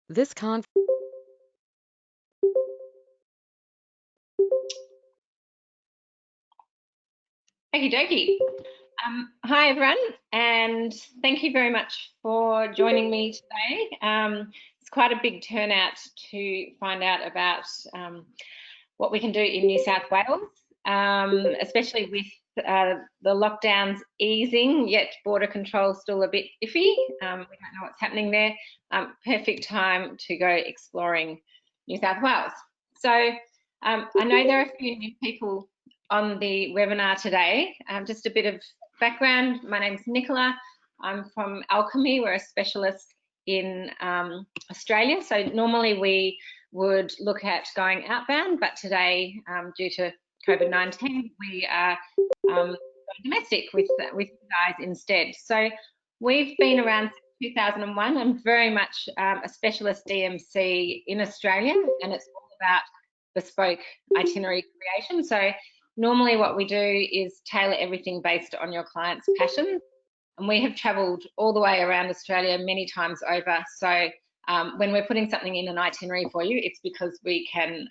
This con Okie dokie. Hi, everyone, and thank you very much for joining me today. It's quite a big turnout to find out about what we can do in New South Wales, especially with the lockdowns easing, yet border control still a bit iffy. We don't know what's happening there. Perfect time to go exploring New South Wales. So I know there are a few new people on the webinar today. Just a bit of background. My name's Nicola. I'm from Alchemy. We're a specialist in Australia. So normally we would look at going outbound, but today, due to COVID-19, we are domestic with you guys instead. So we've been around since 2001. I'm very much a specialist DMC in Australia, and it's all about bespoke itinerary creation. So normally what we do is tailor everything based on your client's passion. And we have travelled all the way around Australia many times over. So when we're putting something in an itinerary for you, it's because we can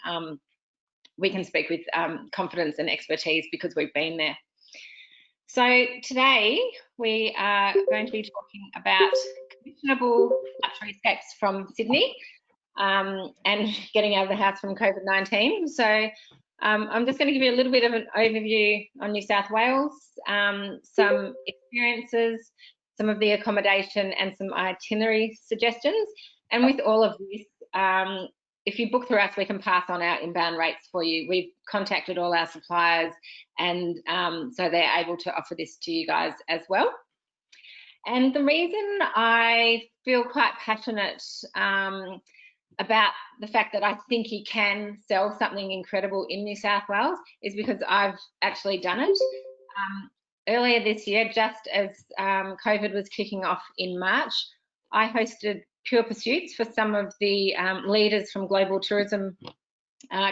speak with confidence and expertise because we've been there. So today we are going to be talking about commissionable luxury escapes from Sydney and getting out of the house from COVID-19. So I'm just going to give you a little bit of an overview on New South Wales, some experiences, some of the accommodation and some itinerary suggestions. And with all of this, if you book through us, we can pass on our inbound rates for you. We've contacted all our suppliers and so they're able to offer this to you guys as well. And the reason I feel quite passionate about the fact that I think you can sell something incredible in New South Wales is because I've actually done it. Earlier this year, just as COVID was kicking off in March, I hosted Pure Pursuits for some of the leaders from global tourism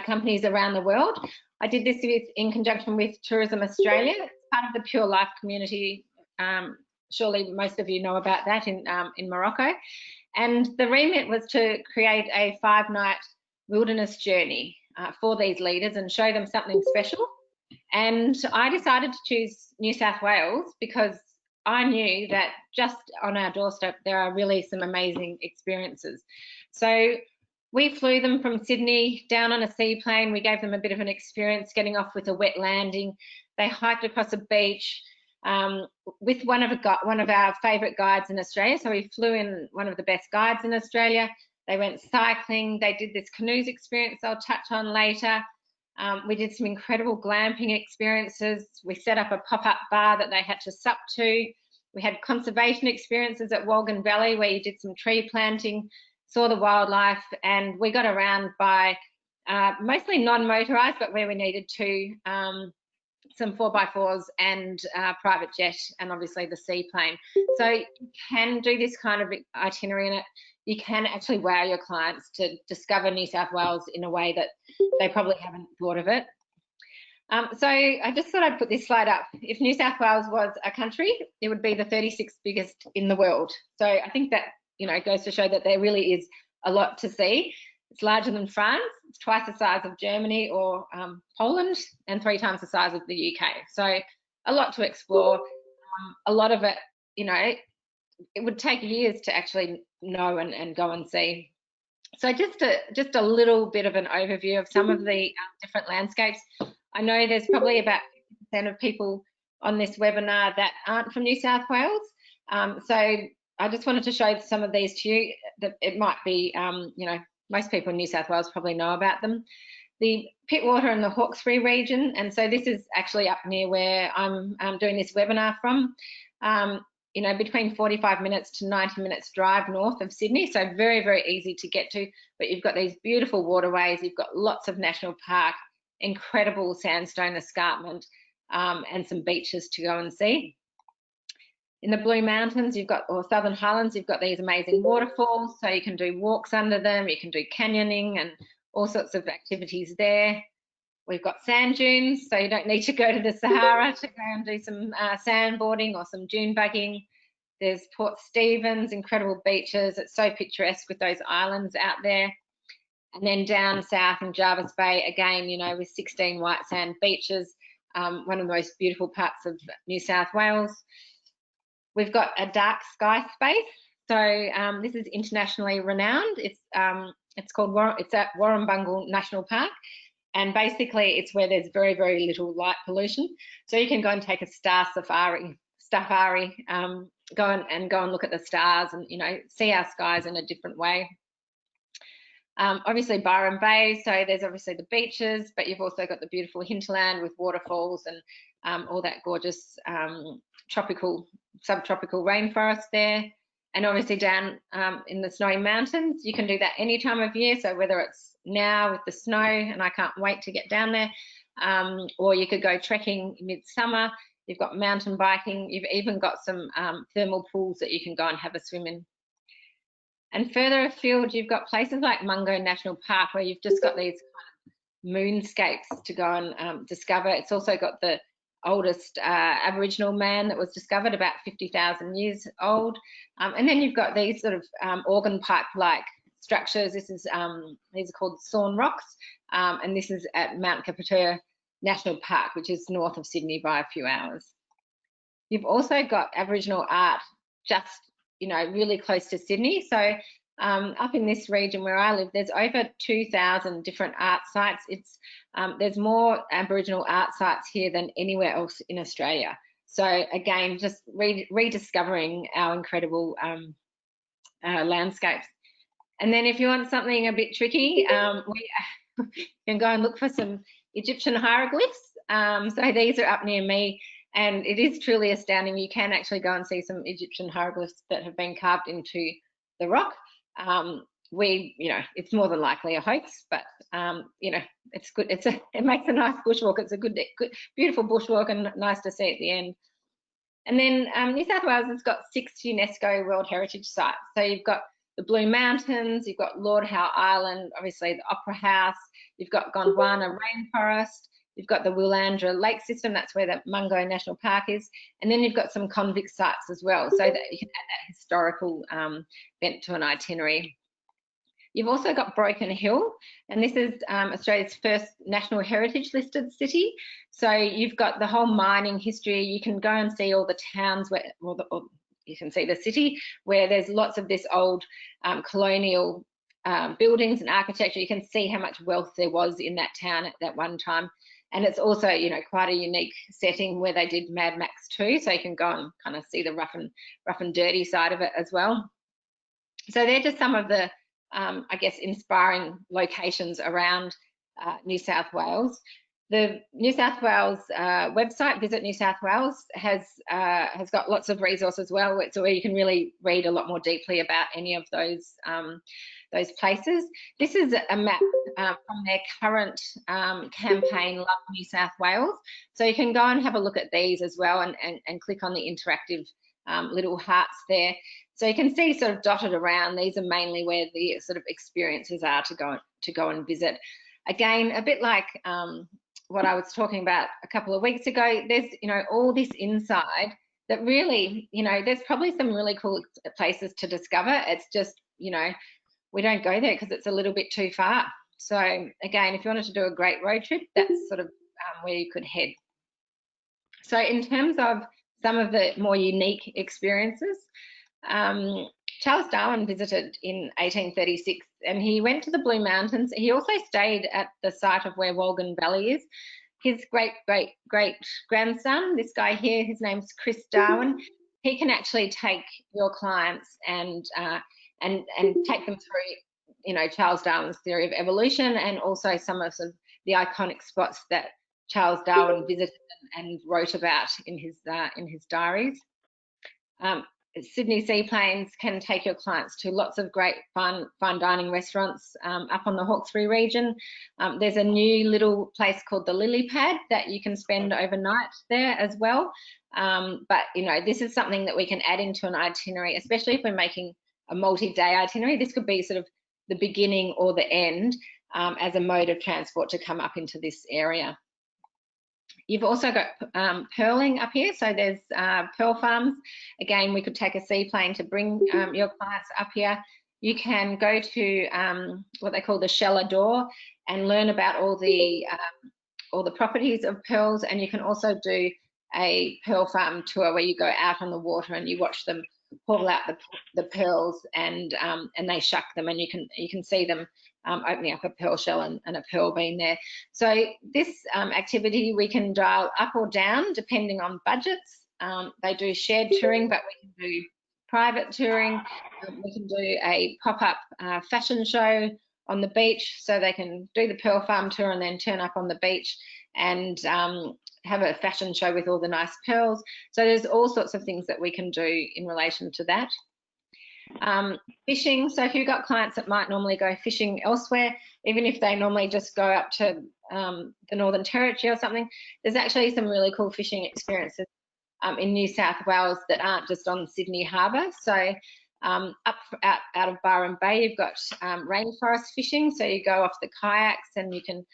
companies around the world. I did this in conjunction with Tourism Australia. It's part of the Pure Life community. Surely most of you know about that in Morocco. And the remit was to create a 5-night wilderness journey for these leaders and show them something special. And I decided to choose New South Wales because I knew that just on our doorstep there are really some amazing experiences. So we flew them from Sydney down on a seaplane. We gave them a bit of an experience getting off with a wet landing. They hiked across a beach with one of our favourite guides in Australia. So we flew in one of the best guides in Australia. They went cycling. They did this canoes experience I'll touch on later. We did some incredible glamping experiences. We set up a pop-up bar that they had to sup to. We had conservation experiences at Walgan Valley where you did some tree planting, saw the wildlife, and we got around by mostly non-motorised, but where we needed to, some 4x4s and private jet and obviously the seaplane. So you can do this kind of itinerary in it. You can actually wow your clients to discover New South Wales in a way that they probably haven't thought of it. So I just thought I'd put this slide up. If New South Wales was a country, it would be the 36th biggest in the world. So I think that, you know, goes to show that there really is a lot to see. It's larger than France, it's twice the size of Germany or Poland, and 3 times the size of the UK. So a lot to explore. A lot of it, you know, it would take years to actually know and go and see. So just a little bit of an overview of some of the different landscapes. I know there's probably about 50% of people on this webinar that aren't from New South Wales. So I just wanted to show some of these to you. That it might be, you know, most people in New South Wales probably know about them. The Pittwater and the Hawkesbury region, and so this is actually up near where I'm doing this webinar from. You know, between 45 minutes to 90 minutes drive north of Sydney, so very, very easy to get to. But you've got these beautiful waterways, you've got lots of national park, incredible sandstone escarpment, and some beaches to go and see. In the Blue Mountains, you've got, or Southern Highlands, you've got these amazing waterfalls, so you can do walks under them, you can do canyoning and all sorts of activities there. We've got sand dunes, so you don't need to go to the Sahara to go and do some sandboarding or some dune bugging. There's Port Stephens, incredible beaches. It's so picturesque with those islands out there. And then down south in Jervis Bay, again, you know, with 16 white sand beaches, one of the most beautiful parts of New South Wales. We've got a dark sky space. So this is internationally renowned. It's at Warrumbungle National Park. And basically it's where there's very, very little light pollution. So you can go and take a star safari, go and look at the stars and, you know, see our skies in a different way. Obviously Byron Bay, so there's obviously the beaches, but you've also got the beautiful hinterland with waterfalls and all that gorgeous subtropical rainforest there. And obviously down in the snowy mountains, you can do that any time of year. So whether it's now with the snow, and I can't wait to get down there, or you could go trekking midsummer. You've got mountain biking. You've even got some thermal pools that you can go and have a swim in. And further afield, you've got places like Mungo National Park, where you've just got these kind of moonscapes to go and discover. It's also got the oldest Aboriginal man that was discovered, about 50,000 years old. And then you've got these sort of organ pipe-like structures. These are called Sawn Rocks, and this is at Mount Kapatera National Park, which is north of Sydney by a few hours. You've also got Aboriginal art just, you know, really close to Sydney. So up in this region where I live, there's over 2,000 different art sites. There's more Aboriginal art sites here than anywhere else in Australia. So again, just rediscovering our incredible landscapes. And then if you want something a bit tricky, we can go and look for some Egyptian hieroglyphs. So these are up near me, and it is truly astounding. You can actually go and see some Egyptian hieroglyphs that have been carved into the rock. You know, it's more than likely a hoax, but you know, it's good. It makes a nice bushwalk. It's a good, beautiful bushwalk, and nice to see at the end. And then New South Wales has got 6 UNESCO World Heritage Sites. So you've got the Blue Mountains, you've got Lord Howe Island, obviously the Opera House, you've got Gondwana Rainforest, you've got the Willandra Lake System, that's where the Mungo National Park is, and then you've got some convict sites as well, so that you can add that historical bent to an itinerary. You've also got Broken Hill, and this is Australia's first National Heritage listed city. So you've got the whole mining history. You can go and see all the towns where, or you can see the city where there's lots of this old colonial buildings and architecture. You can see how much wealth there was in that town at that one time. And it's also, you know, quite a unique setting where they did Mad Max 2, so you can go and kind of see the rough and dirty side of it as well. So they're just some of the I guess, inspiring locations around New South Wales. The New South Wales website, Visit New South Wales, has got lots of resources as well, so where you can really read a lot more deeply about any of those places. This is a map from their current campaign, Love New South Wales. So you can go and have a look at these as well, and click on the interactive little hearts there. So you can see sort of dotted around, these are mainly where the sort of experiences are to go and visit. Again, a bit like what I was talking about a couple of weeks ago, there's, you know, all this inside that really, you know, there's probably some really cool places to discover. It's just, you know, we don't go there because it's a little bit too far. So again, if you wanted to do a great road trip, that's sort of where you could head. So in terms of some of the more unique experiences, Charles Darwin visited in 1836, and he went to the Blue Mountains. He also stayed at the site of where Wolgan Valley is. His great-great-great-grandson, this guy here, his name's Chris Darwin, he can actually take your clients and take them through, you know, Charles Darwin's theory of evolution, and also some of the iconic spots that Charles Darwin visited and wrote about in his diaries. Sydney Seaplanes can take your clients to lots of great fine dining restaurants up on the Hawkesbury region. There's a new little place called the Lily Pad that you can spend overnight there as well. But, you know, this is something that we can add into an itinerary, especially if we're making a multi-day itinerary. This could be sort of the beginning or the end as a mode of transport to come up into this area. You've also got pearling up here, so there's pearl farms. Again, we could take a seaplane to bring your clients up here. You can go to what they call the Shell Door and learn about all the properties of pearls, and you can also do a pearl farm tour where you go out on the water and you watch them haul out the pearls, and they shuck them, and you can see them opening up a pearl shell and a pearl being there. So this activity we can dial up or down depending on budgets. They do shared touring, but we can do private touring. We can do a pop-up fashion show on the beach, so they can do the pearl farm tour and then turn up on the beach and have a fashion show with all the nice pearls. So there's all sorts of things that we can do in relation to that. Fishing, so if you've got clients that might normally go fishing elsewhere, even if they normally just go up to the Northern Territory or something, there's actually some really cool fishing experiences in New South Wales that aren't just on Sydney Harbour. So out of Byron Bay, you've got rainforest fishing, so you go off the kayaks and you can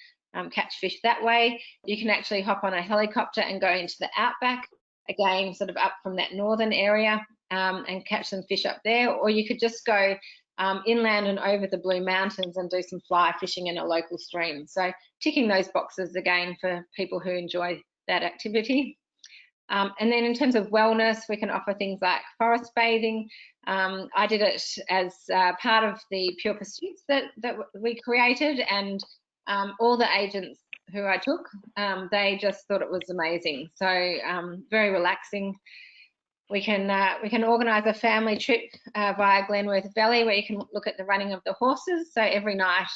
catch fish that way. You can actually hop on a helicopter and go into the outback, again sort of up from that northern area, and catch some fish up there, or you could just go inland and over the Blue Mountains and do some fly fishing in a local stream. So ticking those boxes again for people who enjoy that activity. And then in terms of wellness, we can offer things like forest bathing. I did it as part of the Pure Pursuits that we created, and all the agents who I took, they just thought it was amazing. So very relaxing. We can organise a family trip via Glenworth Valley where you can look at the running of the horses. So every night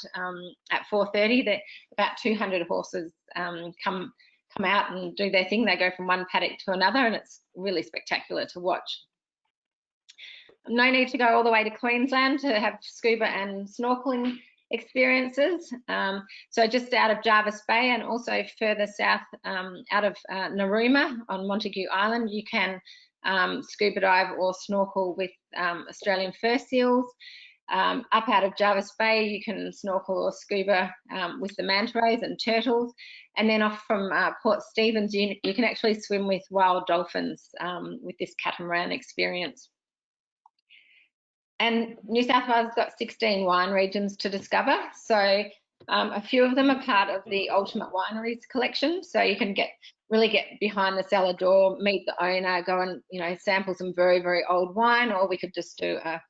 at 4:30, about 200 horses come out and do their thing. They go from one paddock to another, and it's really spectacular to watch. No need to go all the way to Queensland to have scuba and snorkeling experiences. So just out of Jarvis Bay and also further south out of Narooma on Montague Island, you can scuba dive or snorkel with Australian fur seals. Up out of Jarvis Bay, you can snorkel or scuba with the manta rays and turtles. And then off from Port Stephens, you can actually swim with wild dolphins with this catamaran experience. And New South Wales has got 16 wine regions to discover. So a few of them are part of the Ultimate Wineries collection. So you can really get behind the cellar door, meet the owner, go and sample some very, very old wine, or we could just do a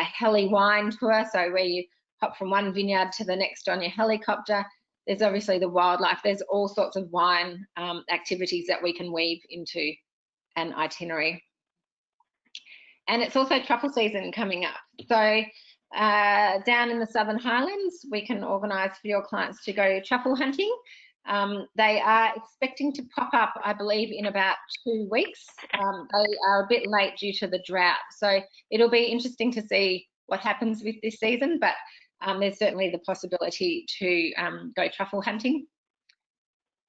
heli wine tour. So where you hop from one vineyard to the next on your helicopter. There's obviously the wildlife. There's all sorts of wine activities that we can weave into an itinerary. And it's also truffle season coming up. So down in the Southern Highlands, we can organise for your clients to go truffle hunting. They are expecting to pop up, I believe, in about 2 weeks. They are a bit late due to the drought. So it'll be interesting to see what happens with this season, but there's certainly the possibility to go truffle hunting.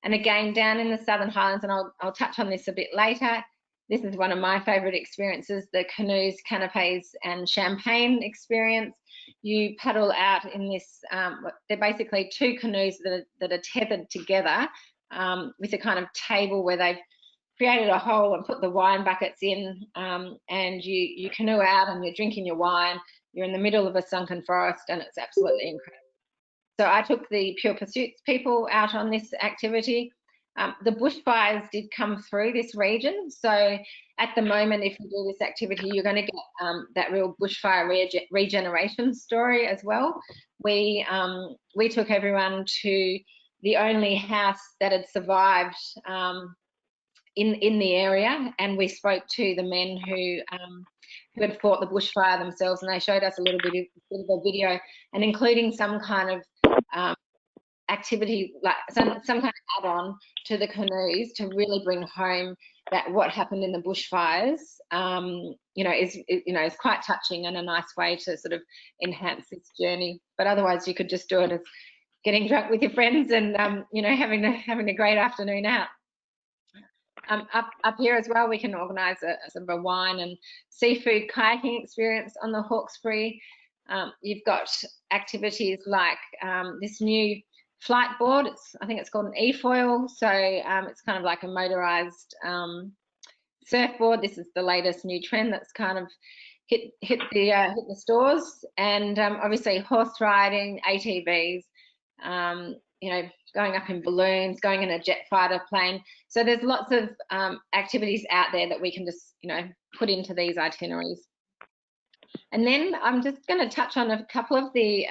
And again, down in the Southern Highlands, and I'll touch on this a bit later, this is one of my favourite experiences, the canoes, canapes and champagne experience. You paddle out in this, they're basically 2 canoes that are tethered together with a kind of table where they've created a hole and put the wine buckets in, and you canoe out and you're drinking your wine. You're in the middle of a sunken forest and it's absolutely incredible. So I took the Pure Pursuits people out on this activity. The bushfires did come through this region. So at the moment, if you do this activity, you're going to get that real bushfire regeneration story as well. We took everyone to the only house that had survived in the area, and we spoke to the men who had fought the bushfire themselves, and they showed us a little bit of a video, and including some kind of activity, like some kind of add-on to the canoes to really bring home that what happened in the bushfires, is quite touching and a nice way to sort of enhance this journey. But otherwise, you could just do it as getting drunk with your friends and having a great afternoon out. Up here as well, we can organise a sort of a wine and seafood kayaking experience on the Hawkesbury. You've got activities like this new flight board. I think it's called an e-foil. So it's kind of like a motorized surfboard. This is the latest new trend that's kind of hit the stores. And obviously horse riding, ATVs, you know, going up in balloons, going in a jet fighter plane. So there's lots of activities out there that we can just, you know, put into these itineraries. And then I'm just going to touch on a couple of the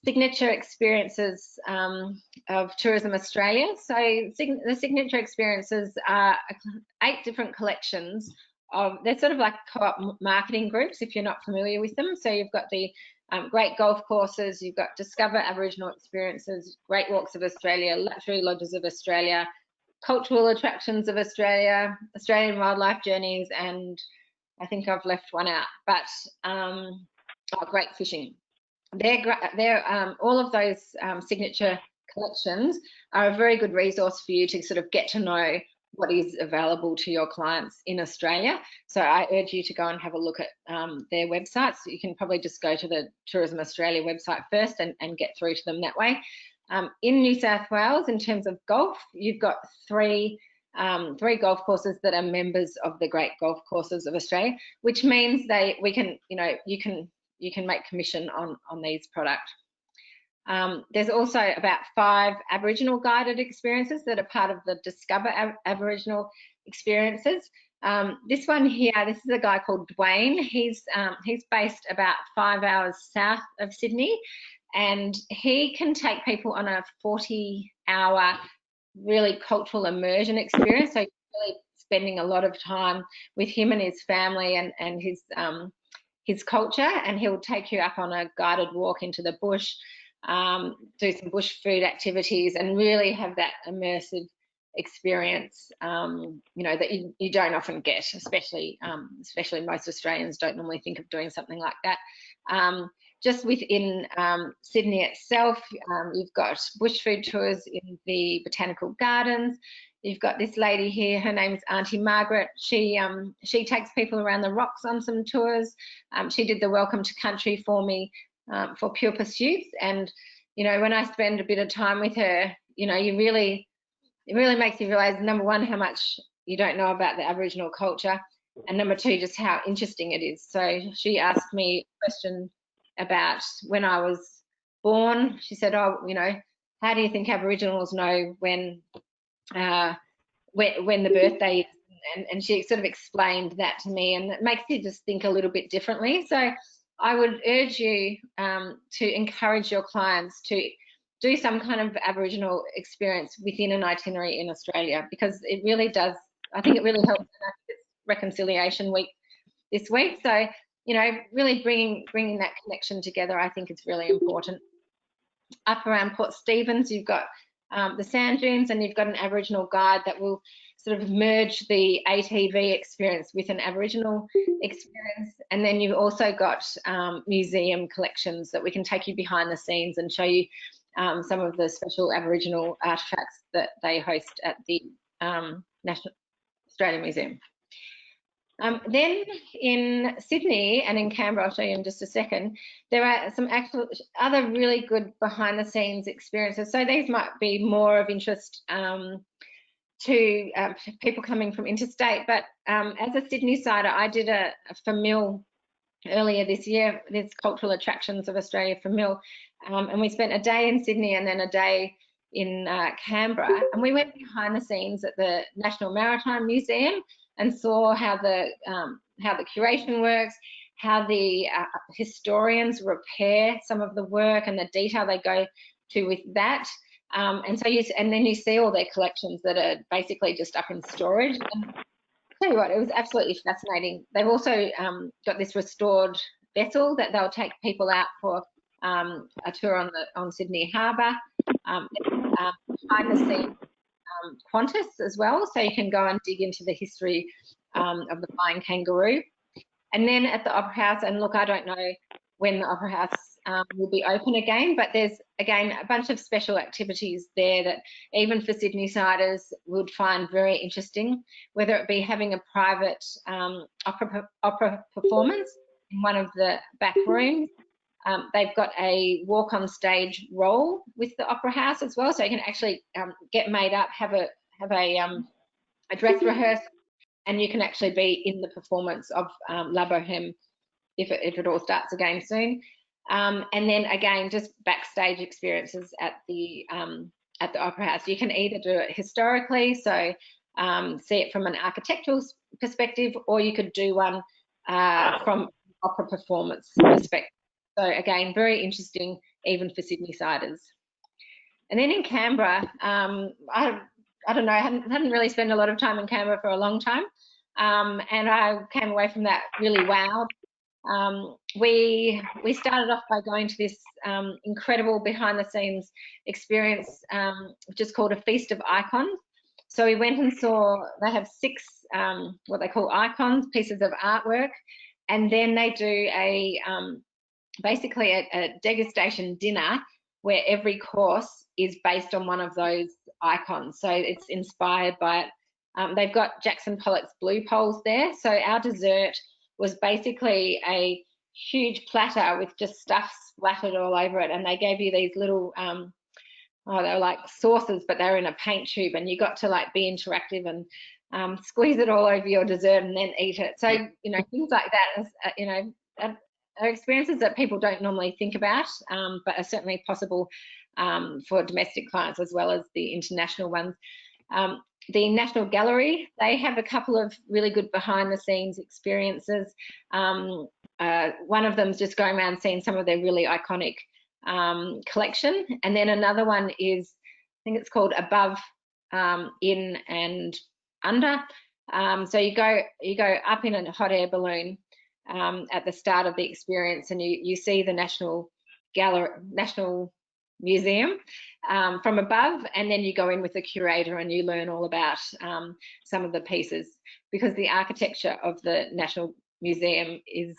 signature experiences of Tourism Australia. So the signature experiences are 8 different collections of, they're sort of like co-op marketing groups if you're not familiar with them. So you've got the great golf courses, you've got Discover Aboriginal Experiences, Great Walks of Australia, Luxury Lodges of Australia, Cultural Attractions of Australia, Australian Wildlife Journeys, and I think I've left one out, but Great Fishing. They're all of those signature collections are a very good resource for you to sort of get to know what is available to your clients in Australia. So I urge you to go and have a look at their websites. You can probably just go to the Tourism Australia website first and get through to them that way. In New South Wales, in terms of golf, you've got three golf courses that are members of the Great Golf Courses of Australia, which means you can make commission on these products. There's also about 5 Aboriginal guided experiences that are part of the Discover Aboriginal Experiences. This one here, this is a guy called Dwayne. He's based about 5 hours south of Sydney, and he can take people on a 40-hour really cultural immersion experience. So you're really spending a lot of time with him and his family and his culture, and he'll take you up on a guided walk into the bush, do some bush food activities, and really have that immersive experience, you know, that you don't often get, especially most Australians don't normally think of doing something like that. Just within Sydney itself, you've got bush food tours in the botanical gardens. You've got this lady here, her name's Auntie Margaret. She takes people around the rocks on some tours. She did the Welcome to Country for me for Pure Pursuits. And, you know, when I spend a bit of time with her, you know, it really makes you realise, number one, how much you don't know about the Aboriginal culture, and number two, just how interesting it is. So she asked me a question about when I was born. She said, oh, you know, how do you think Aboriginals know when the birthday is? And she sort of explained that to me, and it makes you just think a little bit differently. So I would urge you to encourage your clients to do some kind of Aboriginal experience within an itinerary in Australia, because it really does, I think it really helps. It's Reconciliation Week this week, so, you know, really bringing that connection together, I think it's really important. Up around Port Stephens, you've got the sand dunes, and you've got an Aboriginal guide that will sort of merge the ATV experience with an Aboriginal experience. And then you've also got museum collections that we can take you behind the scenes and show you some of the special Aboriginal artefacts that they host at the National Australian Museum. Then in Sydney and in Canberra, I'll show you in just a second, there are some other really good behind the scenes experiences. So these might be more of interest to people coming from interstate, but as a Sydney sider, I did a FAMIL earlier this year, there's Cultural Attractions of Australia FAMIL, and we spent a day in Sydney and then a day in Canberra, and we went behind the scenes at the National Maritime Museum and saw how the curation works, how the historians repair some of the work and the detail they go to with that. And then you see all their collections that are basically just up in storage. And I'll tell you what, it was absolutely fascinating. They've also got this restored vessel that they'll take people out for a tour on Sydney Harbour. Behind the scenes Qantas as well, so you can go and dig into the history of the flying kangaroo. And then at the Opera House, and look, I don't know when the Opera House will be open again, but there's again a bunch of special activities there that even for Sydney siders would find very interesting, whether it be having a private opera performance in one of the back rooms, They've got a walk on stage role with the Opera House as well, so you can actually get made up, have a dress rehearsal, and you can actually be in the performance of La Boheme if it all starts again soon. And then again, just backstage experiences at the Opera House. You can either do it historically, so see it from an architectural perspective, or you could do one from opera performance perspective. So again, very interesting even for Sydney-siders. And then in Canberra, I don't know, I hadn't really spent a lot of time in Canberra for a long time, and I came away from that really wowed. We started off by going to this incredible behind-the-scenes experience, which is called a Feast of Icons. So we went and saw, they have 6 what they call icons, pieces of artwork, and then they do basically a degustation dinner where every course is based on one of those icons. So it's inspired by it. They've got Jackson Pollock's blue poles there. So our dessert was basically a huge platter with just stuff splattered all over it, and they gave you these little they were like saucers, but they were in a paint tube, and you got to like be interactive and squeeze it all over your dessert and then eat it. So things like that is are experiences that people don't normally think about, but are certainly possible for domestic clients as well as the international ones. The National Gallery, they have a couple of really good behind the scenes experiences. One of them is just going around seeing some of their really iconic collection, and then another one is, I think it's called Above, In and Under. So you go up in a hot air balloon at the start of the experience, and you see the National Museum from above, and then you go in with the curator and you learn all about some of the pieces, because the architecture of the National Museum is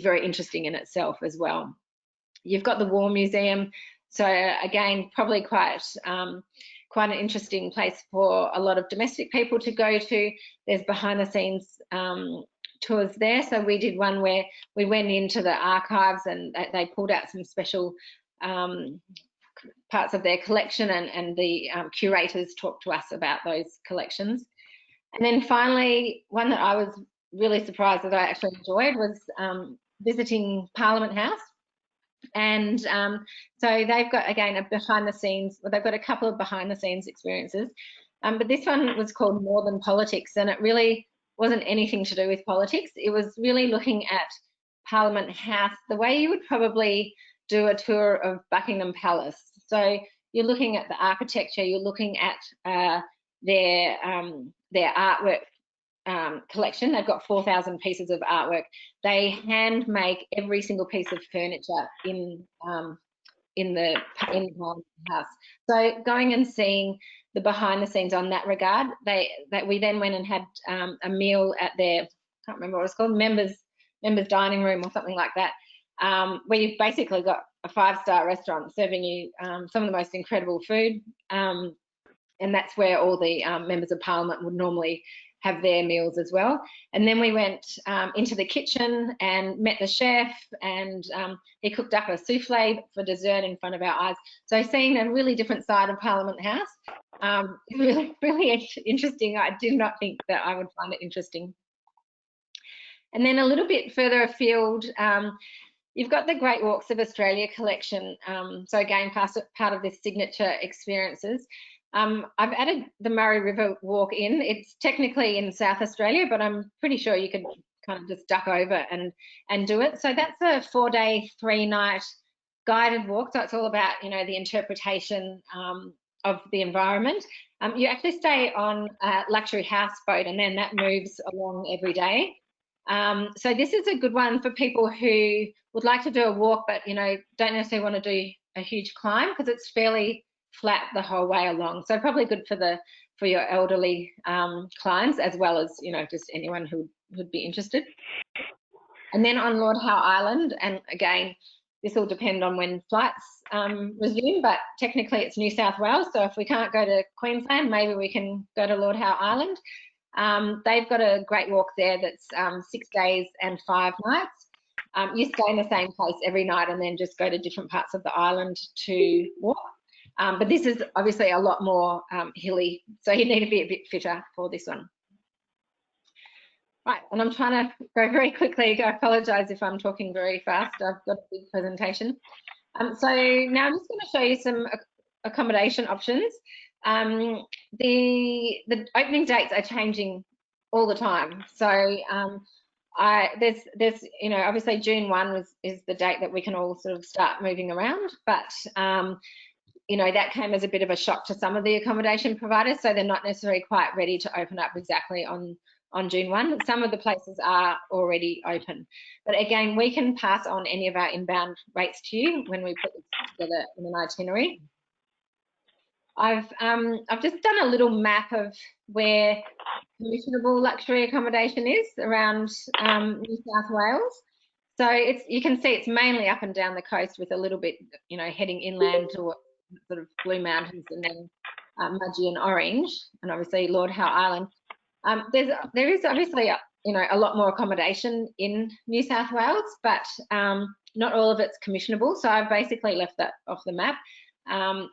very interesting in itself as well. You've got the War Museum, so again, probably quite an interesting place for a lot of domestic people to go to. There's behind the scenes tours there. So we did one where we went into the archives and they pulled out some special parts of their collection, and the curators talked to us about those collections. And then finally, one that I was really surprised that I actually enjoyed was visiting Parliament House. And so they've got, again, a behind the scenes, well, they've got a couple of behind the scenes experiences, but this one was called More Than Politics, and it really wasn't anything to do with politics. It was really looking at Parliament House the way you would probably do a tour of Buckingham Palace. So you're looking at the architecture, you're looking at their artwork collection. They've got 4,000 pieces of artwork. They hand make every single piece of furniture in the Parliament House. So going and seeing the behind the scenes on that regard, we then went and had a meal at their, I can't remember what it was called, members dining room or something like that, where you've basically got a 5-star restaurant serving you some of the most incredible food, and that's where all the members of Parliament would normally have their meals as well. And then we went into the kitchen and met the chef, and he cooked up a souffle for dessert in front of our eyes. So seeing a really different side of Parliament House, really, really interesting. I did not think that I would find it interesting. And then a little bit further afield, you've got the Great Walks of Australia collection. So again, part of this signature experiences. I've added the Murray River Walk in. It's technically in South Australia, but I'm pretty sure you could kind of just duck over and do it. So that's a 4-day, 3-night guided walk. So it's all about, the interpretation of the environment. You actually stay on a luxury houseboat, and then that moves along every day. So this is a good one for people who would like to do a walk, but don't necessarily want to do a huge climb, because it's fairly flat the whole way along. So probably good for your elderly clients, as well as just anyone who would be interested. And then on Lord Howe Island, and again, this will depend on when flights resume, but technically it's New South Wales. So if we can't go to Queensland, maybe we can go to Lord Howe Island. They've got a great walk there that's 6 days and 5 nights. You stay in the same place every night and then just go to different parts of the island to walk. But this is obviously a lot more hilly, so you need to be a bit fitter for this one. Right, and I'm trying to go very quickly. I apologise if I'm talking very fast. I've got a big presentation. So now I'm just going to show you some accommodation options. The opening dates are changing all the time. So there's obviously June 1 is the date that we can all sort of start moving around, but that came as a bit of a shock to some of the accommodation providers, so they're not necessarily quite ready to open up exactly on June 1. Some of the places are already open. But again, we can pass on any of our inbound rates to you when we put this together in an itinerary. I've just done a little map of where commissionable luxury accommodation is around New South Wales. So you can see it's mainly up and down the coast with a little bit, heading inland to sort of Blue Mountains and then Mudgee and Orange, and obviously Lord Howe Island. There is obviously a lot more accommodation in New South Wales, but not all of it's commissionable. So I've basically left that off the map.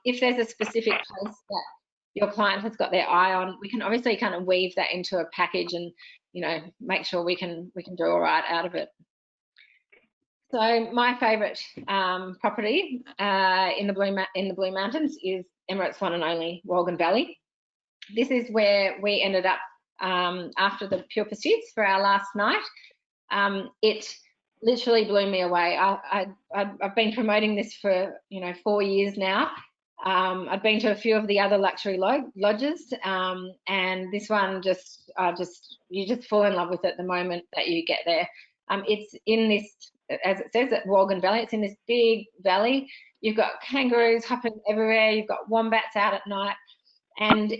If there's a specific place that your client has got their eye on, we can obviously kind of weave that into a package and make sure we can do all right out of it. So my favourite property in the Blue Mountains is Emirates one and only Wolgan Valley. This is where we ended up after the Pure Pursuits for our last night. It literally blew me away. I've been promoting this for 4 years now. I've been to a few of the other luxury lodges, and this one you just fall in love with it the moment that you get there. It's in this, as it says, at Wolgan Valley. It's in this big valley. You've got kangaroos hopping everywhere. You've got wombats out at night, and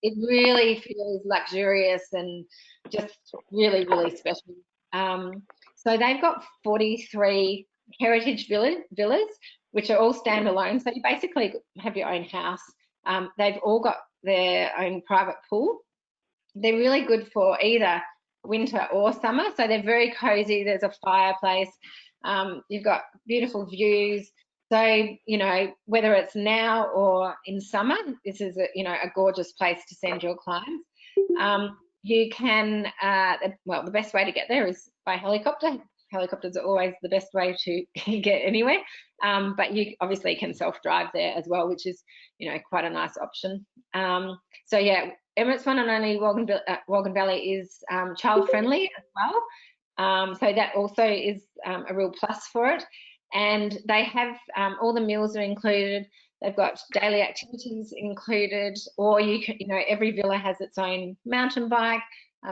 it really feels luxurious and just really, really special. So they've got 43 heritage villas, which are all standalone. So you basically have your own house. They've all got their own private pool. They're really good for either winter or summer. So they're very cozy. There's a fireplace. You've got beautiful views. So, whether it's now or in summer, this is a gorgeous place to send your clients. You can, the best way to get there is by helicopter. Helicopters are always the best way to get anywhere, but you obviously can self-drive there as well, which is, quite a nice option. So yeah, Emirates one and only Wolgan Valley is child-friendly as well. So that also is a real plus for it. And they have all the meals are included. They've got daily activities included, or you can, every villa has its own mountain bike,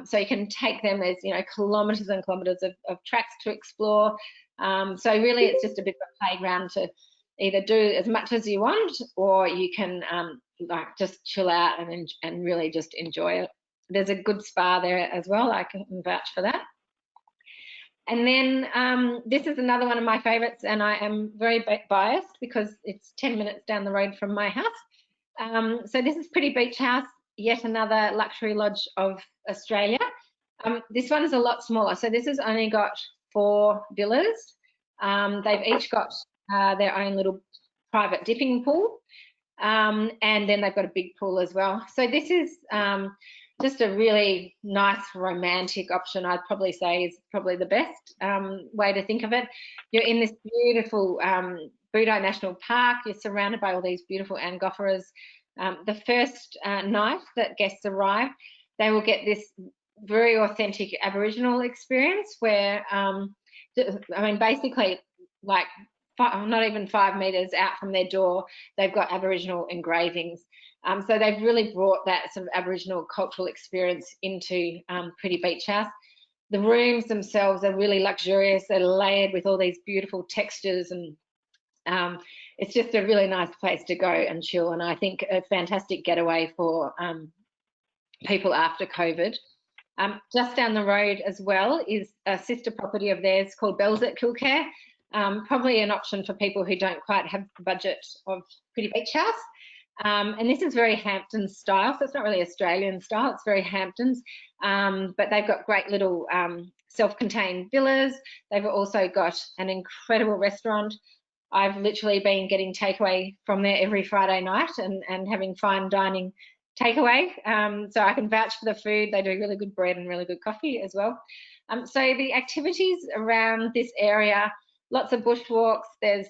so you can take them. There's kilometres and kilometres of tracks to explore. So really, it's just a bit of a playground to either do as much as you want, or you can just chill out and really just enjoy it. There's a good spa there as well. I can vouch for that. And then this is another one of my favourites, and I am very biased because it's 10 minutes down the road from my house. So this is Pretty Beach House, yet another luxury lodge of Australia. This one is a lot smaller. So this has only got 4 villas. They've each got their own little private dipping pool, and then they've got a big pool as well. So this is just a really nice romantic option. I'd probably say is probably the best way to think of it. You're in this beautiful Budo National Park. You're surrounded by all these beautiful angophoras. The first night that guests arrive, they will get this very authentic Aboriginal experience where, basically like not even 5 metres out from their door, they've got Aboriginal engravings. So they've really brought that sort of Aboriginal cultural experience into Pretty Beach House. The rooms themselves are really luxurious. They're layered with all these beautiful textures, and it's just a really nice place to go and chill, and I think a fantastic getaway for people after COVID. Just down the road as well is a sister property of theirs called Bells at Kilcare. Probably an option for people who don't quite have the budget of Pretty Beach House. And this is very Hamptons style, so it's not really Australian style, it's very Hamptons, but they've got great little self-contained villas. They've also got an incredible restaurant. I've literally been getting takeaway from there every Friday night and having fine dining takeaway. So I can vouch for the food. They do really good bread and really good coffee as well. So the activities around this area, lots of bushwalks, there's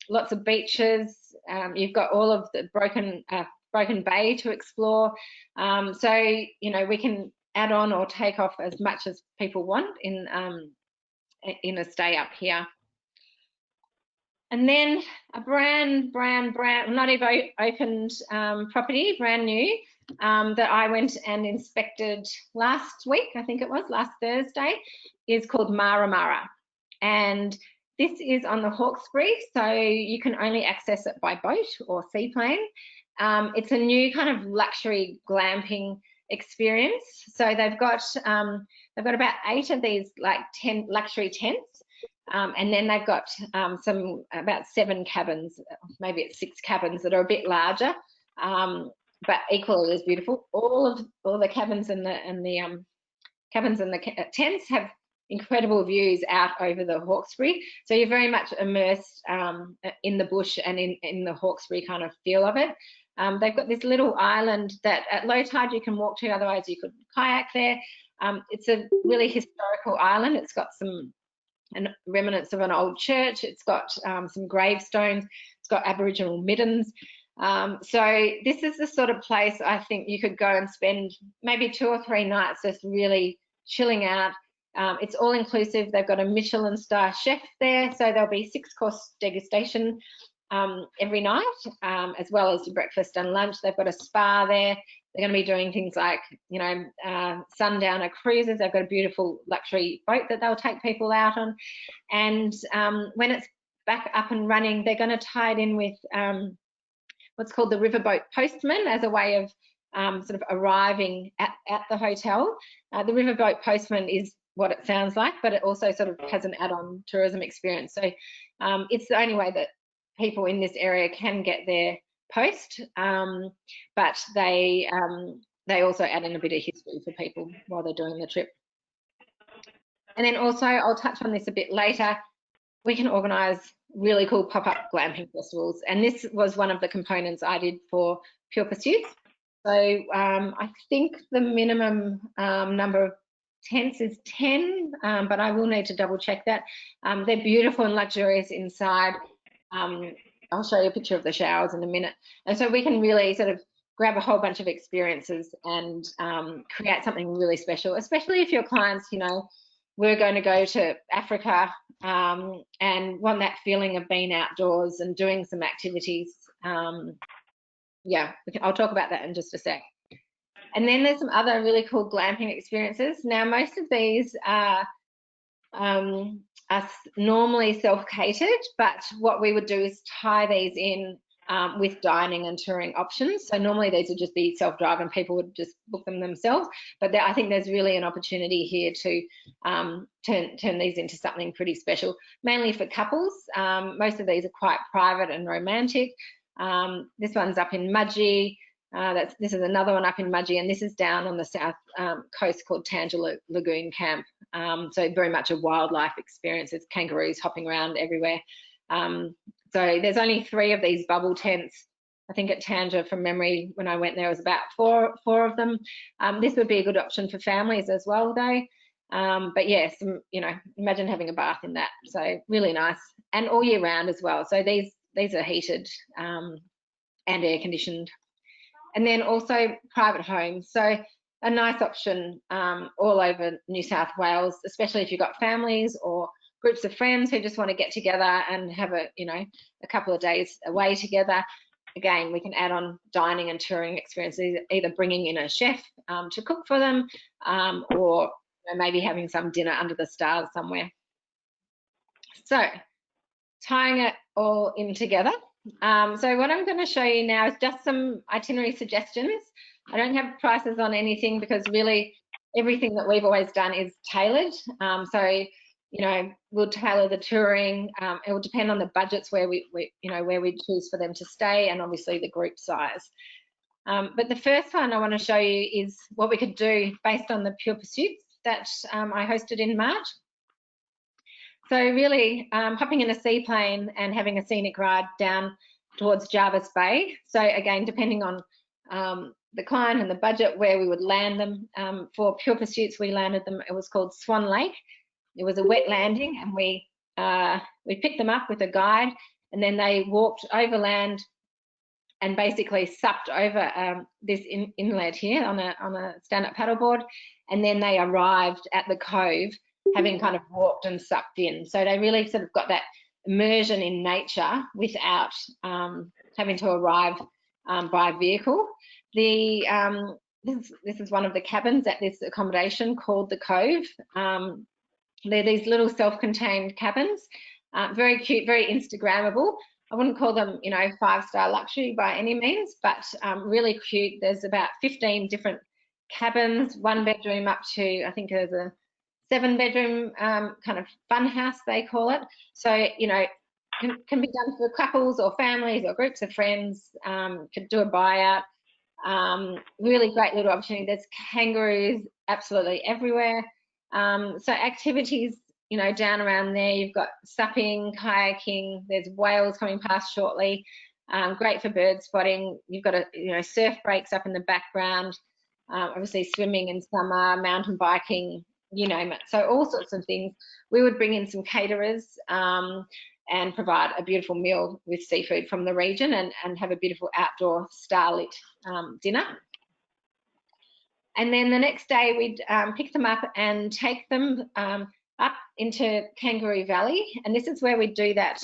lots of beaches. You've got all of the Broken Bay to explore. So, you know, we can add on or take off as much as people want in a stay up here. And then a brand not even opened property, brand new, that I went and inspected last week, I think it was, last Thursday, is called Mara Mara. And this is on the Hawkesbury, so you can only access it by boat or seaplane. It's a new kind of luxury glamping experience. So they've got about 8 of these like luxury tents. And then they've got about 7 cabins, maybe it's 6 cabins that are a bit larger, but equally as beautiful. All the cabins and the tents have incredible views out over the Hawkesbury. So you're very much immersed in the bush and in the Hawkesbury kind of feel of it. They've got this little island that at low tide you can walk to, otherwise you could kayak there. It's a really historical island. It's got some remnants of an old church. It's got some gravestones. It's got Aboriginal middens. So this is the sort of place I think you could go and spend maybe 2 or 3 nights just really chilling out. It's all inclusive. They've got a Michelin star chef there, so there'll be 6-course degustation every night, as well as your breakfast and lunch. They've got a spa there. They're going to be doing things like, you know, sundowner cruises. They've got a beautiful luxury boat that they'll take people out on. And when it's back up and running, they're going to tie it in with what's called the riverboat postman as a way of sort of arriving at the hotel. The riverboat postman is what it sounds like, but it also sort of has an add-on tourism experience. So it's the only way that people in this area can get their post, but they also add in a bit of history for people while they're doing the trip. And then also, I'll touch on this a bit later, we can organise really cool pop-up glamping festivals, and this was one of the components I did for Pure Pursuits. So I think the minimum number of tents is 10, but I will need to double check that. They're beautiful and luxurious inside. I'll show you a picture of the showers in a minute. And so we can really sort of grab a whole bunch of experiences and create something really special, especially if your clients, you know, we're going to go to Africa and want that feeling of being outdoors and doing some activities. Yeah, I'll talk about that in just a sec. And then there's some other really cool glamping experiences. Now, most of these are normally self-catered, but what we would do is tie these in with dining and touring options. So normally these would just be self-drive and people would just book them themselves, but I think there's really an opportunity here to turn these into something pretty special, mainly for couples. Most of these are quite private and romantic. This one's up in Mudgee. This is another one up in Mudgee, and this is down on the south coast called Tangela Lagoon Camp. So very much a wildlife experience. There's kangaroos hopping around everywhere. So there's only 3 of these bubble tents. I think at Tanger, from memory, when I went there, was about four of them. This would be a good option for families as well, though. But yes, you know, imagine having a bath in that. So really nice, and all year round as well. So these are heated and air conditioned. And then also private homes. So a nice option all over New South Wales, especially if you've got families or groups of friends who just want to get together and have a couple of days away together. Again, we can add on dining and touring experiences, either bringing in a chef to cook for them, or maybe having some dinner under the stars somewhere. So tying it all in together. So what I'm going to show you now is just some itinerary suggestions. I don't have prices on anything because really everything that we've always done is tailored. So, you know, we'll tailor the touring. It will depend on the budgets where we choose for them to stay, and obviously the group size. But the first one I want to show you is what we could do based on the Pure Pursuits that I hosted in March. So really hopping in a seaplane and having a scenic ride down towards Jervis Bay. So again, depending on the client and the budget where we would land them. For Pure Pursuits, we landed them, it was called Swan Lake. It was a wet landing, and we picked them up with a guide, and then they walked overland and basically supped over this inlet here on a stand-up paddleboard, and then they arrived at the cove having kind of walked and supped in. So they really sort of got that immersion in nature without having to arrive by vehicle. This is one of the cabins at this accommodation called the Cove. They're these little self-contained cabins, very cute, very Instagrammable. I wouldn't call them, you know, 5-star luxury by any means, but really cute. There's about 15 different cabins, 1 bedroom up to, I think there's a 7-bedroom kind of fun house, they call it. So, you know, can be done for couples or families or groups of friends. Could do a buyout. Really great little opportunity. There's kangaroos absolutely everywhere. So activities, you know, down around there, you've got supping, kayaking, there's whales coming past shortly. Great for bird spotting. You've got surf breaks up in the background. Obviously swimming in summer, mountain biking, you name it. So all sorts of things. We would bring in some caterers and provide a beautiful meal with seafood from the region and have a beautiful outdoor starlit dinner. And then the next day we'd pick them up and take them up into Kangaroo Valley. And this is where we do that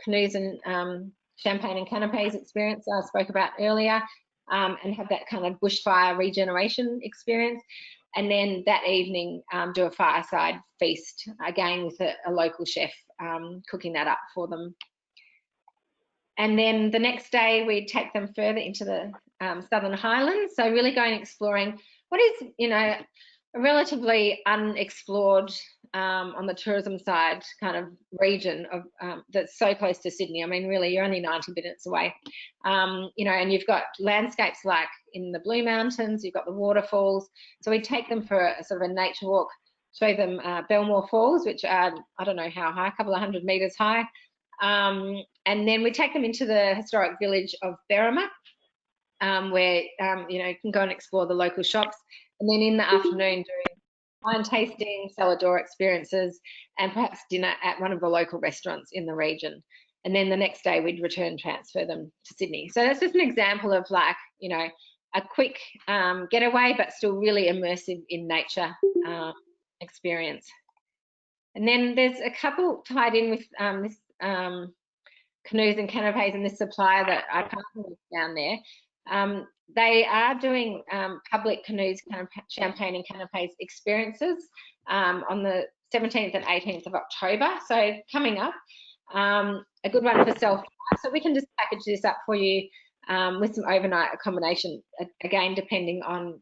canoes and champagne and canapes experience I spoke about earlier, and have that kind of bushfire regeneration experience. And then that evening do a fireside feast, again with a local chef cooking that up for them. And then the next day we'd take them further into the Southern Highlands. So really going exploring what is, you know, a relatively unexplored on the tourism side kind of region of that's so close to Sydney. I mean, really, you're only 90 minutes away. You know, and you've got landscapes like in the Blue Mountains, you've got the waterfalls. So we take them for a sort of a nature walk, show them Belmore Falls, which are, I don't know how high, a couple of 100 metres high. And then we take them into the historic village of Berrima, where you know, you can go and explore the local shops, and then in the afternoon doing wine tasting, cellar door experiences, and perhaps dinner at one of the local restaurants in the region. And then the next day we'd transfer them to Sydney. So that's just an example of, like, you know, a quick getaway, but still really immersive in nature experience. And then there's a couple tied in with this canoes and canapes and this supplier that I partner with down there. They are doing public canoes, champagne and canapes experiences on the 17th and 18th of October. So coming up, a good one for self. So we can just package this up for you with some overnight accommodation, again, depending on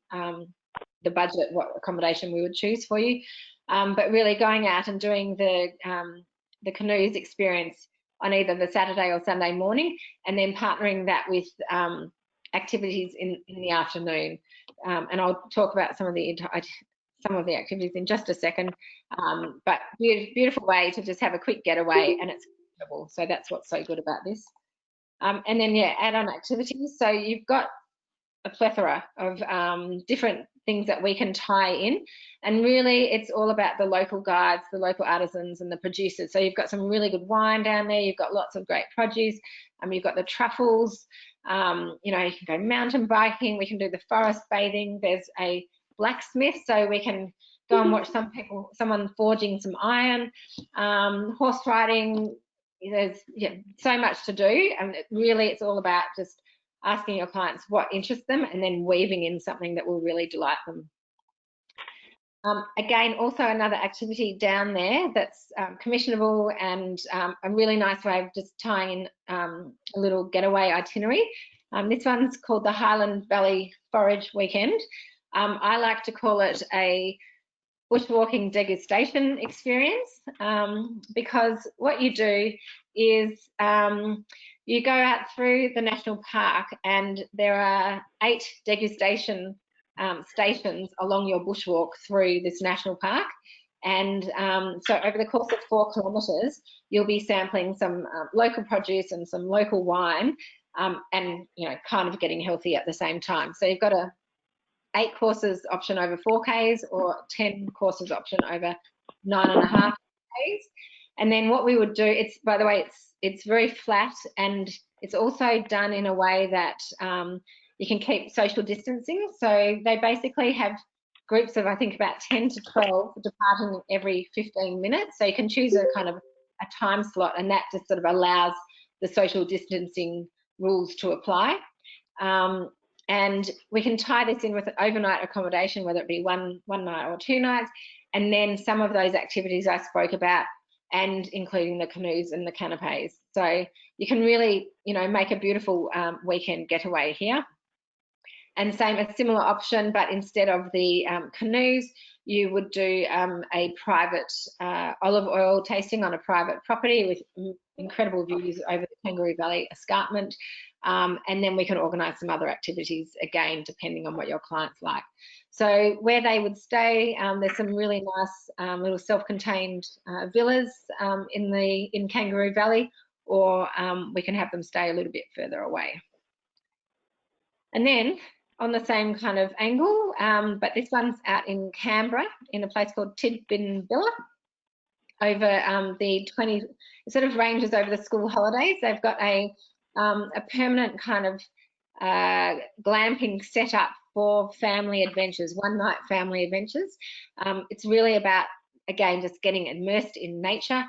the budget, what accommodation we would choose for you. But really going out and doing the canoes experience on either the Saturday or Sunday morning, and then partnering that with activities in the afternoon. And I'll talk about some of the activities in just a second. But beautiful way to just have a quick getaway, and it's comfortable. So that's what's so good about this. And then, yeah, add-on activities. So you've got a plethora of different things that we can tie in, and really it's all about the local guides, the local artisans and the producers. So you've got some really good wine down there, you've got lots of great produce, you've got the truffles, you know, you can go mountain biking, we can do the forest bathing, there's a blacksmith, so we can go and watch someone forging some iron, horse riding. There's so much to do, and really it's all about just asking your clients what interests them and then weaving in something that will really delight them. Again, also another activity down there that's commissionable and a really nice way of just tying in a little getaway itinerary. This one's called the Highland Valley Forage Weekend. I like to call it a bushwalking degustation experience, because what you do is you go out through the national park, and there are 8 degustation stations along your bushwalk through this national park. And so over the course of 4 kilometres, you'll be sampling some local produce and some local wine, and kind of getting healthy at the same time. So you've got a 8 courses option over 4Ks, or 10 courses option over 9.5Ks. And then what we would do, by the way, it's very flat, and it's also done in a way that you can keep social distancing. So they basically have groups of, I think, about 10 to 12 departing every 15 minutes. So you can choose a kind of a time slot, and that just sort of allows the social distancing rules to apply. And we can tie this in with an overnight accommodation, whether it be one night or 2 nights, and then some of those activities I spoke about, and including the canoes and the canapes. So you can really, make a beautiful weekend getaway here. And a similar option, but instead of the canoes, you would do a private olive oil tasting on a private property with incredible views over the Kangaroo Valley escarpment. And then we can organise some other activities, again, depending on what your clients like. So where they would stay, there's some really nice little self-contained villas in Kangaroo Valley, or we can have them stay a little bit further away. And then on the same kind of angle, but this one's out in Canberra in a place called Tidbinbilla. Over it sort of ranges over the school holidays. They've got a permanent kind of glamping set up for family adventures, one-night family adventures. It's really about, again, just getting immersed in nature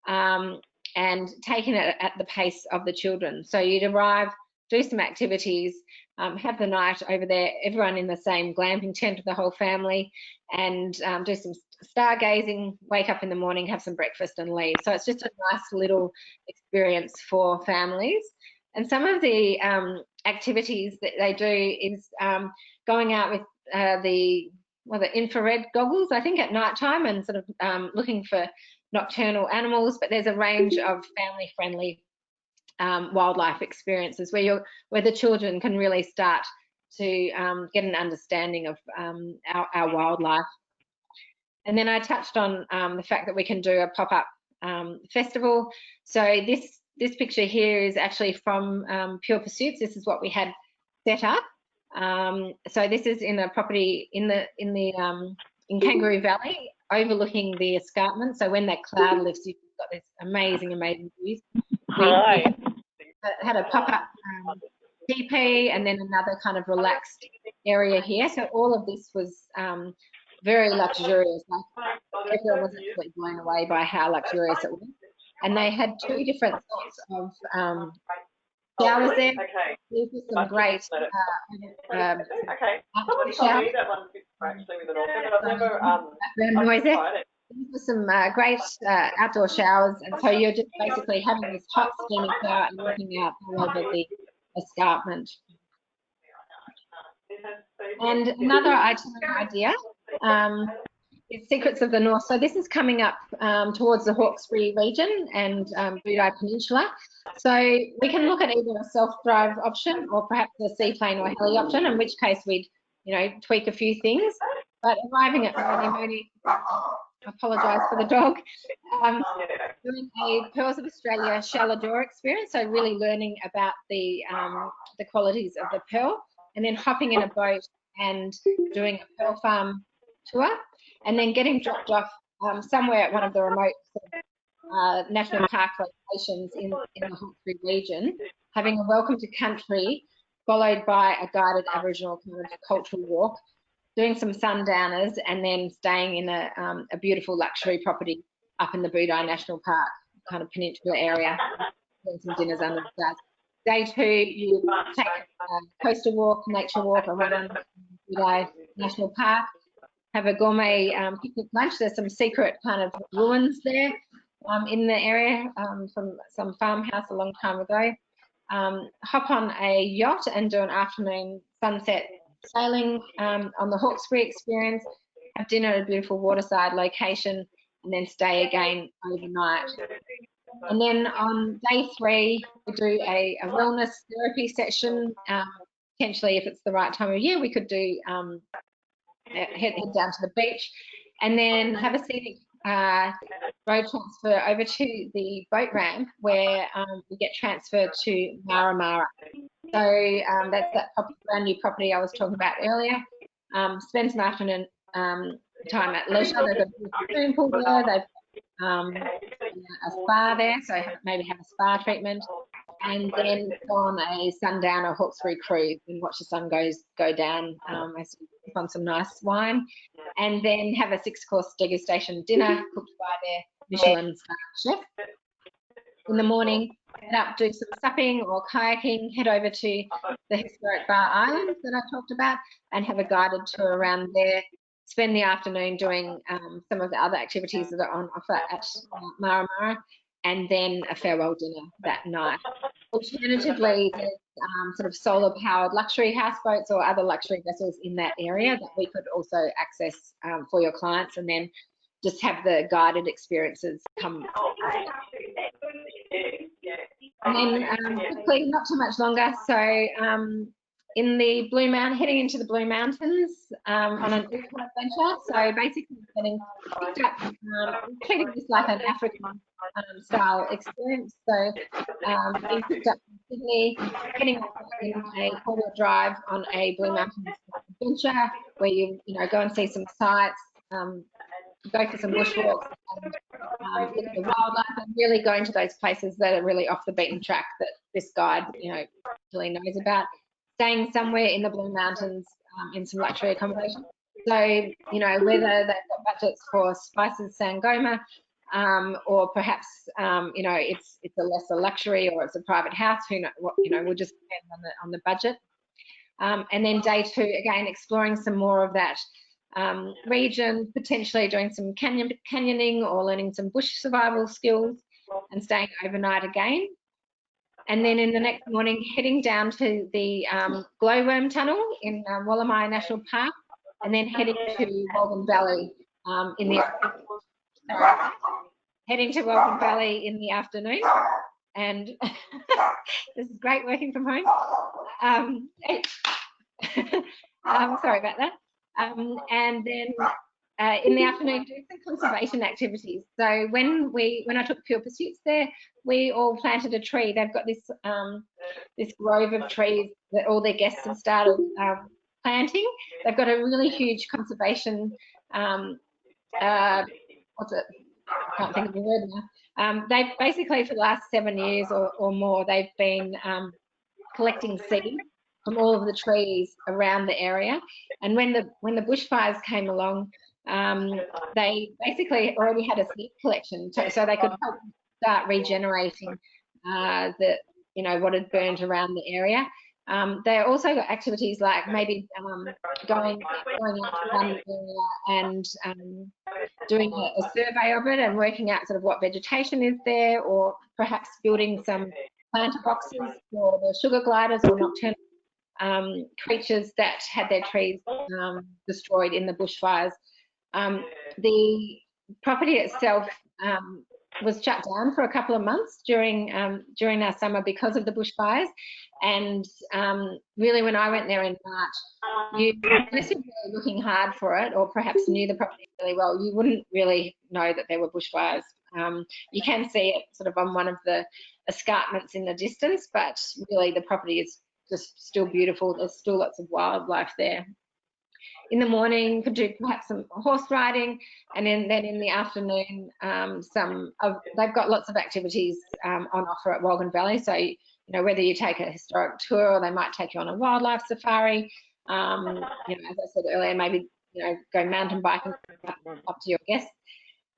and taking it at the pace of the children. So you'd arrive, do some activities, have the night over there, everyone in the same glamping tent with the whole family, and do some stargazing, wake up in the morning, have some breakfast and leave. So it's just a nice little experience for families. And some of the activities that they do is going out with the infrared goggles, I think, at night time, and sort of looking for nocturnal animals. But there's a range of family-friendly wildlife experiences where the children can really start to get an understanding of our wildlife. And then I touched on the fact that we can do a pop-up festival. So this picture here is actually from Pure Pursuits. This is what we had set up. So this is in a property in Kangaroo Valley, overlooking the escarpment. So when that cloud lifts, you've got this amazing views. We had a pop-up teepee, and then another kind of relaxed area here. So all of this was very luxurious. Everyone was absolutely blown away by how luxurious it was. And they had 2 different sorts of showers there. These were some great noise there. These were some great outdoor showers, and so you're just basically having this hot steaming shower and looking out all over the escarpment. And another itinerary idea is Secrets of the North. So this is coming up towards the Hawkesbury region and Boudai Peninsula. So we can look at either a self-drive option or perhaps a seaplane or heli option, in which case we'd, tweak a few things. But arriving at Mooney, I apologise for the dog, doing a Pearls of Australia shallow door experience, so really learning about the qualities of the pearl, and then hopping in a boat and doing a pearl farm tour, and then getting dropped off somewhere at one of the remote national park locations in the Hawkesbury region, having a welcome to country, followed by a guided Aboriginal kind of cultural walk, doing some sundowners, and then staying in a beautiful luxury property up in the Boudai National Park, kind of peninsula area, doing some dinners under the stars. Day 2, you take a coastal walk, nature walk around Boudai National Park, have a gourmet picnic lunch. There's some secret kind of ruins there in the area from some farmhouse a long time ago. Hop on a yacht and do an afternoon sunset sailing on the Hawkesbury experience, have dinner at a beautiful waterside location, and then stay again overnight. And then on day 3, we do a wellness therapy session potentially, if it's the right time of year, we could do head down to the beach, and then have a scenic road transfer over to the boat ramp where we get transferred to Mara Mara. So that's that brand new property I was talking about earlier. Spend some afternoon time at leisure. They've got a swimming pool there. They've a spa there, so maybe have a spa treatment, and then go on a sundown or Hawkesbury cruise and watch the sun go down as we on some nice wine, and then have a 6-course degustation dinner cooked by their Michelin chef. In the morning, head up, do some supping or kayaking, head over to the historic Bar Island that I talked about, and have a guided tour around there. Spend the afternoon doing some of the other activities that are on offer at Mara Mara, and then a farewell dinner that night. Alternatively, there's sort of solar-powered luxury houseboats or other luxury vessels in that area that we could also access for your clients, and then just have the guided experiences come. And then quickly, not too much longer, so in the Blue Mountain, heading into the Blue Mountains on an eco adventure. So basically getting picked up, treating this like an African style experience. So being picked up from Sydney, heading up in a 4-wheel drive on a Blue Mountains adventure where you go and see some sights, go for some bushwalks, and look at the wildlife, and really going to those places that are really off the beaten track that this guide really knows about. Staying somewhere in the Blue Mountains in some luxury accommodation. So whether they've got budgets for Spices Sangoma, or perhaps it's a lesser luxury, or it's a private house. Who know? Will just depend on the budget. And then day 2, again, exploring some more of that region, potentially doing some canyoning or learning some bush survival skills, and staying overnight again. And then in the next morning, heading down to the glowworm tunnel in Wallamai National Park, and then heading to Walgan Valley heading to Walgan Valley in the afternoon. And this is great working from home. Sorry about that. And then in the afternoon, do some conservation activities. So when I took Pure Pursuits there, we all planted a tree. They've got this this grove of trees that all their guests have started planting. They've got a really huge conservation. What's it? I can't think of the word now. They've basically, for the last 7 years or more, they've been collecting seeds from all of the trees around the area. And when the bushfires came along, they basically already had a seed collection, so they could help start regenerating what had burned around the area. They also got activities like maybe going out to one area and doing a survey of it and working out sort of what vegetation is there, or perhaps building some planter boxes for the sugar gliders or nocturnal creatures that had their trees destroyed in the bushfires. The property itself was shut down for a couple of months during our summer because of the bushfires, and really when I went there in March, unless you're really looking hard for it, or perhaps knew the property really well, you wouldn't really know that there were bushfires. You can see it sort of on one of the escarpments in the distance, but really the property is just still beautiful. There's still lots of wildlife there. In the morning, you could do perhaps some horse riding, and then in the afternoon, they've got lots of activities on offer at Walgan Valley. So, whether you take a historic tour, or they might take you on a wildlife safari. As I said earlier, maybe go mountain biking, up to your guests.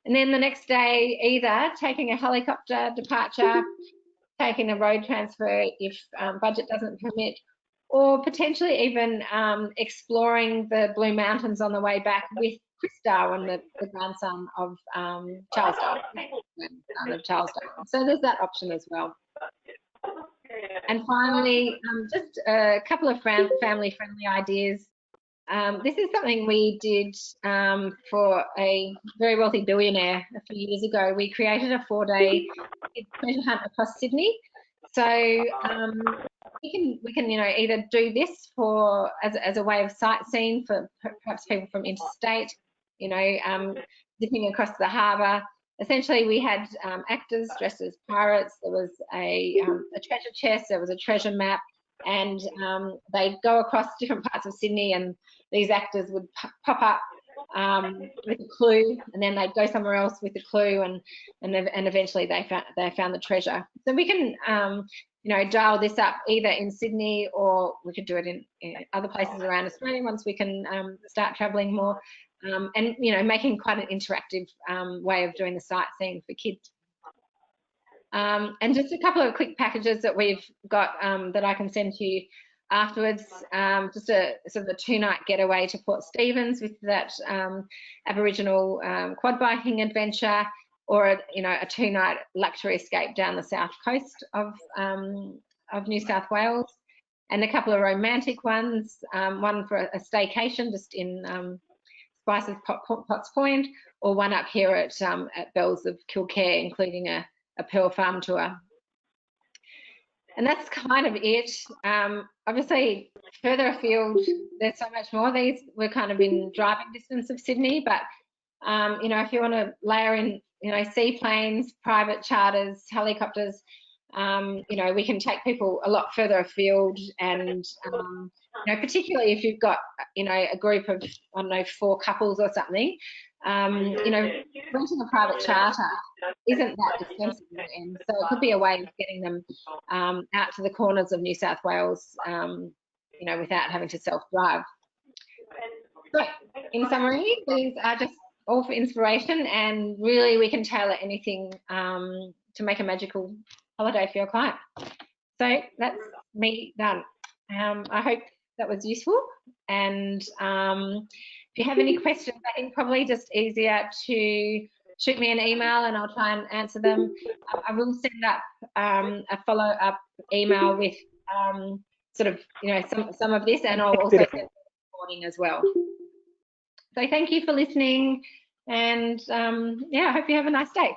And then the next day, either taking a helicopter departure, taking a road transfer if budget doesn't permit, or potentially even exploring the Blue Mountains on the way back with Chris Darwin, the grandson of Charles Darwin. So there's that option as well. And finally, just a couple of family-friendly ideas. This is something we did for a very wealthy billionaire a few years ago. We created a 4-day treasure hunt across Sydney. So we can either do this for as a way of sightseeing for perhaps people from interstate, zipping across the harbour. Essentially, we had actors dressed as pirates. There was a treasure chest. There was a treasure map, and they'd go across different parts of Sydney, and these actors would pop up with a clue, and then they'd go somewhere else with the clue, and eventually they found the treasure. So we can dial this up either in Sydney, or we could do it in other places around Australia once we can start travelling more, and making quite an interactive way of doing the sightseeing for kids. And just a couple of quick packages that we've got that I can send to you afterwards. Just a sort of a 2-night getaway to Port Stephens with that Aboriginal quad biking adventure, or a 2-night luxury escape down the south coast of New South Wales, and a couple of romantic ones. One for a staycation just in Spice's Potts Point, or one up here at Bells of Kilcare, including a pearl farm tour. And that's kind of it. Obviously, further afield, there's so much more. We're kind of in driving distance of Sydney, but if you want to layer in, seaplanes, private charters, helicopters, we can take people a lot further afield, and particularly if you've got a group of 4 couples or something, renting a private charter isn't that expensive, and so it could be a way of getting them out to the corners of New South Wales, without having to self-drive. So, in summary, these are just all for inspiration, and really we can tailor anything to make a magical holiday for your client. So that's me done. I hope that was useful, and if you have any questions, I think probably just easier to shoot me an email and I'll try and answer them. I will send up a follow-up email with sort of some of this, and I'll also send the recording as well. So thank you for listening, and I hope you have a nice day.